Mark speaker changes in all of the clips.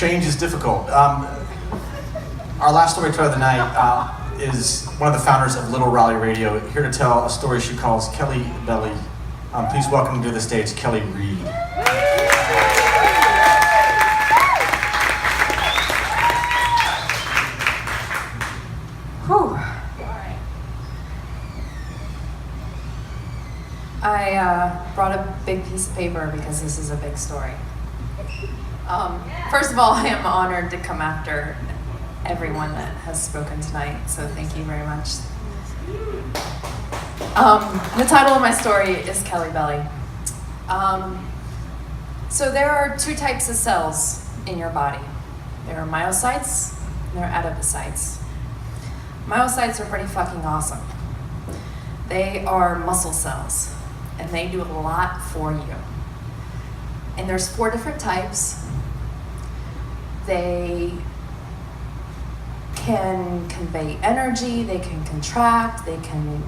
Speaker 1: Change is difficult. Our last storyteller of the night is one of the founders of Little Raleigh Radio, here to tell a story she calls Kelly Belly. Please welcome to the stage Kelly Reed.
Speaker 2: Whew. I brought a big piece of paper because this is a big story. First of all, I am honored to come after everyone that has spoken tonight, so thank you very much. The title of my story is Kelly Belly. So there are two types of cells in your body. There are myocytes and there are adipocytes. Myocytes are pretty fucking awesome. They are muscle cells, and they do a lot for you. And there's 4 different types. They can convey energy, they can contract, they can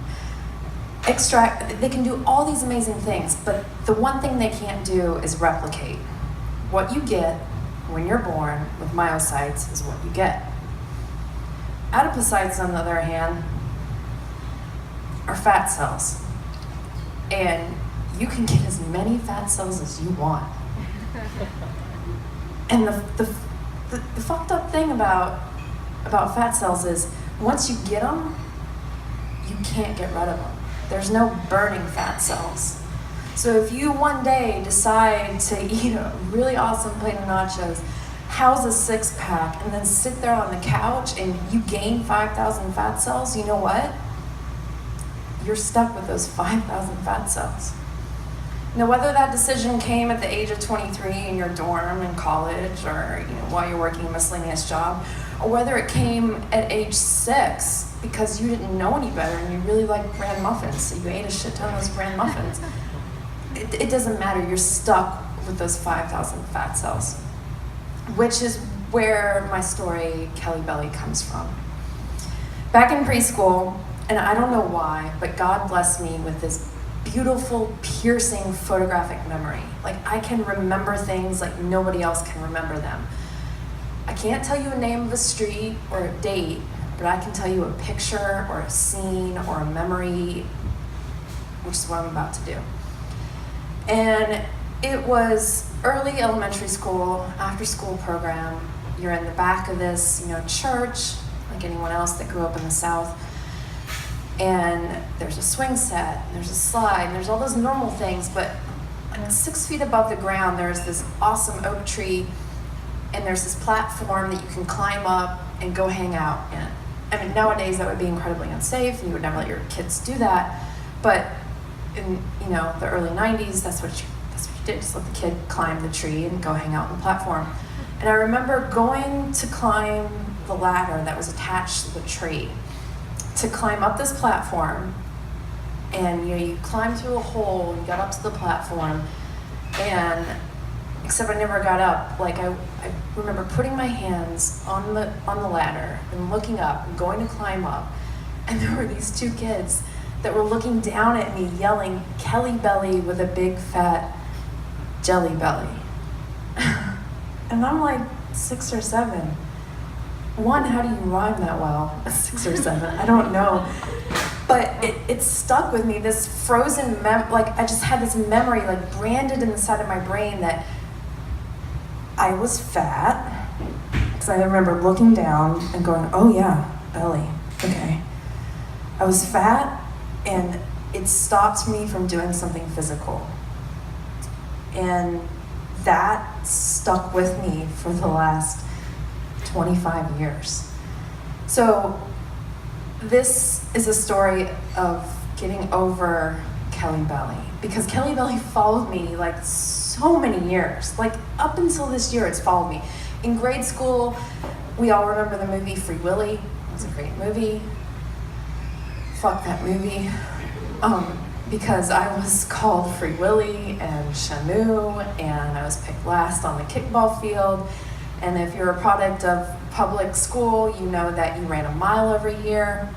Speaker 2: extract, they can do all these amazing things, but the one thing they can't do is replicate. What you get when you're born with myocytes is what you get. Adipocytes, on the other hand, are fat cells. And you can get as many fat cells as you want. And the fucked up thing about fat cells is once you get them, you can't get rid of them. There's no burning fat cells. So if you one day decide to eat a really awesome plate of nachos, house a 6-pack, and then sit there on the couch and you gain 5,000 fat cells, you know what? You're stuck with those 5,000 fat cells. Now, whether that decision came at the age of 23 in your dorm in college, or while you're working a miscellaneous job, or whether it came at age 6 because you didn't know any better and you really liked bran muffins, so you ate a shit ton of those bran muffins, it doesn't matter. You're stuck with those 5,000 fat cells, which is where my story, Kelly Belly, comes from. Back in preschool, and I don't know why, but God blessed me with this beautiful, piercing photographic memory. Like, I can remember things like nobody else can remember them. I can't tell you a name of a street or a date, but I can tell you a picture or a scene or a memory, which is what I'm about to do. And it was early elementary school, after school program. You're in the back of this, church, like anyone else that grew up in the South. And there's a swing set, and there's a slide, and there's all those normal things, but 6 feet above the ground, there's this awesome oak tree, and there's this platform that you can climb up and go hang out in. I mean, nowadays that would be incredibly unsafe, and you would never let your kids do that, but in the early 90s, that's what you did, just let the kid climb the tree and go hang out on the platform. And I remember going to climb the ladder that was attached to the tree, to climb up this platform, and you climb through a hole and got up to the platform, and except I never got up. Like I remember putting my hands on the ladder and looking up and going to climb up, and there were these 2 kids that were looking down at me yelling, "Kelly Belly with a big fat jelly belly." And I'm like 6 or 7. One, how do you rhyme that well? 6 or 7, I don't know. But it stuck with me, this frozen I just had this memory branded in the side of my brain that I was fat. Because I remember looking down and going, oh yeah, belly, okay. I was fat, and it stopped me from doing something physical. And that stuck with me for the last 25 years. So this is a story of getting over Kelly Belly, because Kelly Belly followed me so many years. Up until this year, it's followed me. In grade school, we all remember the movie Free Willy. It was a great movie. Fuck that movie. Because I was called Free Willy and Shamu, and I was picked last on the kickball field. And if you're a product of public school, you know that you ran a mile every year.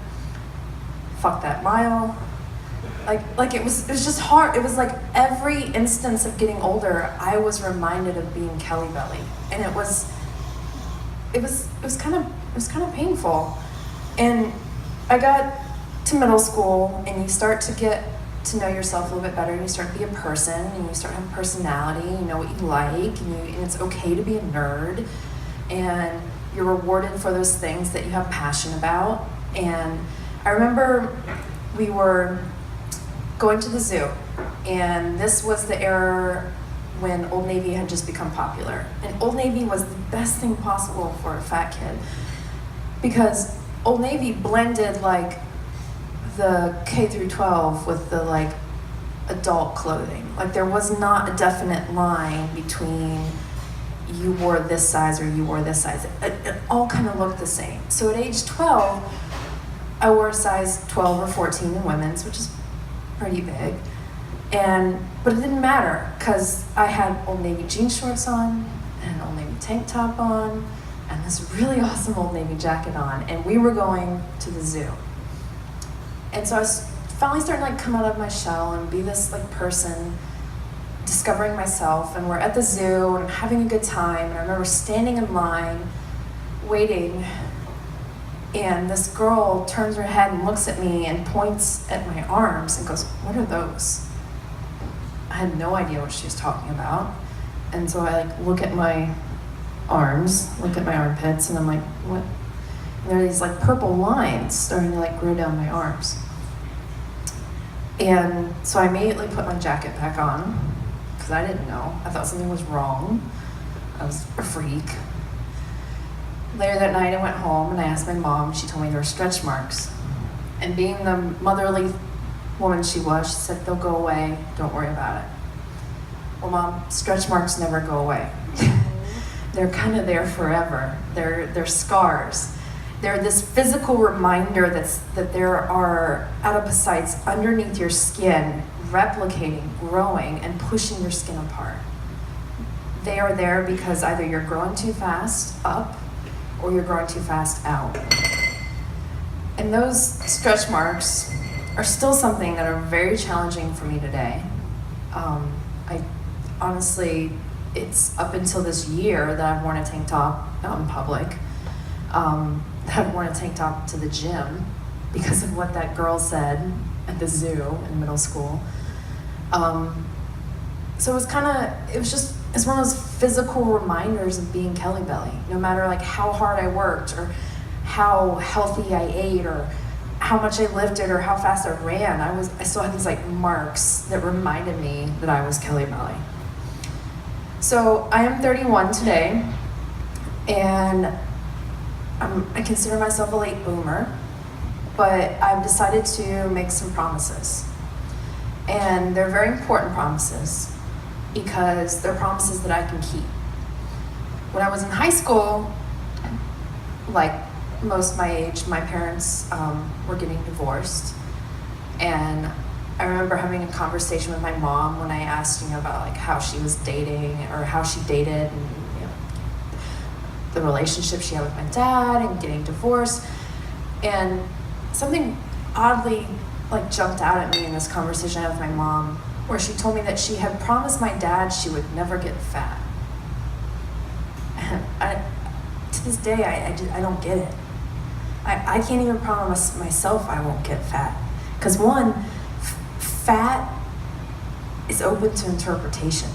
Speaker 2: Fuck that mile. It was just hard. It was like every instance of getting older, I was reminded of being Kelly Belly. And it was it was kind of painful. And I got to middle school, and you start to get to know yourself a little bit better, and you start to be a person, and you start having personality, you know what you like, and it's okay to be a nerd, and you're rewarded for those things that you have passion about. And I remember we were going to the zoo, and this was the era when Old Navy had just become popular. And Old Navy was the best thing possible for a fat kid, because Old Navy blended like the K through 12 with the like adult clothing. Like there was not a definite line between you wore this size or you wore this size. It all kind of looked the same. So at age 12, I wore a size 12 or 14 in women's, which is pretty big. But it didn't matter, because I had Old Navy jean shorts on, and an Old Navy tank top on, and this really awesome Old Navy jacket on, and we were going to the zoo. And so I was finally starting to like come out of my shell and be this like person, discovering myself, and we're at the zoo and I'm having a good time. And I remember standing in line, waiting, and this girl turns her head and looks at me and points at my arms and goes, "What are those?" I had no idea what she was talking about. And so I like look at my arms, look at my armpits, and I'm like, what? And there are these like purple lines starting to like grow down my arms. And so I immediately put my jacket back on, because I didn't know. I thought something was wrong. I was a freak. Later that night I went home and I asked my mom. She told me there were stretch marks. And being the motherly woman she was, she said, "They'll go away, don't worry about it." Well, Mom, stretch marks never go away. They're kind of there forever. They're scars. They're this physical reminder that there are adipocytes underneath your skin, replicating, growing, and pushing your skin apart. They are there because either you're growing too fast up, or you're growing too fast out. And those stretch marks are still something that are very challenging for me today. I honestly, it's up until this year that I've worn a tank top out in public. I've worn a tank top to the gym because of what that girl said at the zoo in middle school. So it's one of those physical reminders of being Kelly Belly. No matter like how hard I worked, or how healthy I ate, or how much I lifted, or how fast I ran, I still had these like marks that reminded me that I was Kelly Belly. So I am 31 today, and I consider myself a late boomer, but I've decided to make some promises. And they're very important promises, because they're promises that I can keep. When I was in high school, like most my age, my parents were getting divorced. And I remember having a conversation with my mom when I asked, about like how she was dating, or how she dated, and the relationship she had with my dad, and getting divorced. And something oddly like jumped out at me in this conversation I had with my mom, where she told me that she had promised my dad she would never get fat. And to this day, I don't get it. I can't even promise myself I won't get fat. Because one, fat is open to interpretation.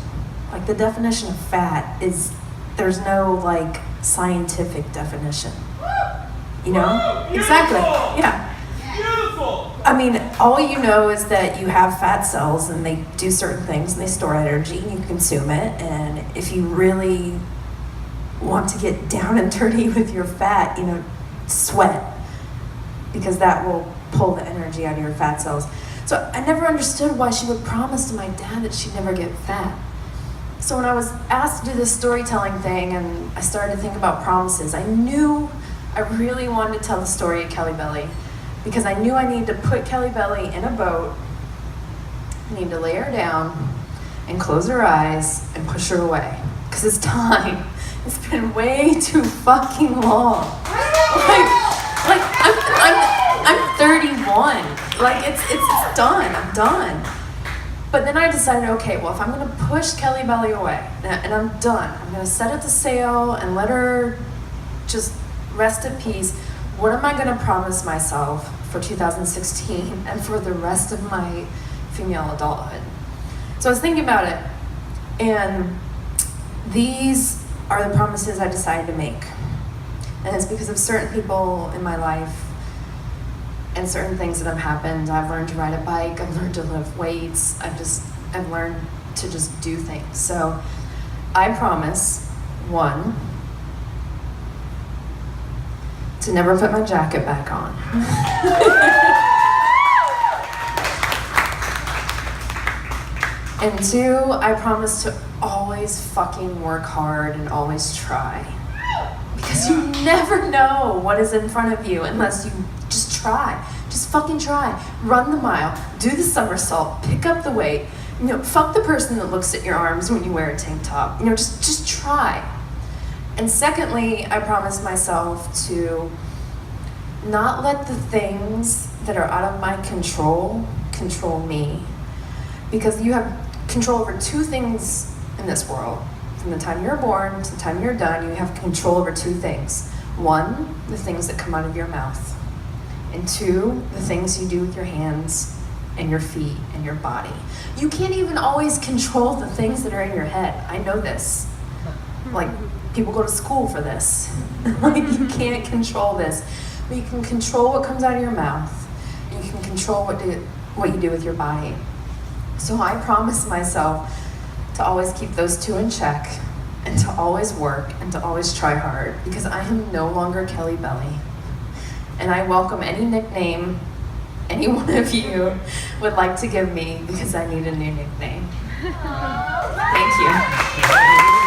Speaker 2: Like the definition of fat is, there's no like scientific definition. Exactly, yeah. Beautiful. I mean, all you know is that you have fat cells and they do certain things and they store energy and you consume it. And if you really want to get down and dirty with your fat, sweat, because that will pull the energy out of your fat cells. So I never understood why she would promise to my dad that she'd never get fat. So when I was asked to do this storytelling thing and I started to think about promises, I knew I really wanted to tell the story of Kelly Belly, because I knew I needed to put Kelly Belly in a boat, I needed to lay her down and close her eyes and push her away, because it's time. It's been way too fucking long. I'm 31. Like it's done. I'm done. But then I decided, okay, well, if I'm gonna push Kelly Belly away, and I'm done, I'm gonna set it to sail and let her just rest at peace. What am I gonna promise myself for 2016 and for the rest of my female adulthood? So I was thinking about it, and these are the promises I decided to make. And it's because of certain people in my life and certain things that have happened. I've learned to ride a bike, I've learned to lift weights, I've learned to just do things. So I promise, one, to never put my jacket back on. And two, I promise to always fucking work hard and always try. Because you never know what is in front of you unless you just try. Just fucking try. Run the mile, do the somersault, pick up the weight. You know, fuck the person that looks at your arms when you wear a tank top. You know, just try. And secondly, I promise myself to not let the things that are out of my control me. Because you have control over two things in this world. From the time you're born to the time you're done, you have control over two things. One, the things that come out of your mouth. And two, the things you do with your hands and your feet and your body. You can't even always control the things that are in your head. I know this. Like, people go to school for this. Like, you can't control this. But you can control what comes out of your mouth. And you can control what you do with your body. So I promise myself to always keep those two in check, and to always work, and to always try hard, because I am no longer Kelly Belly. And I welcome any nickname any one of you would like to give me, because I need a new nickname. Thank you.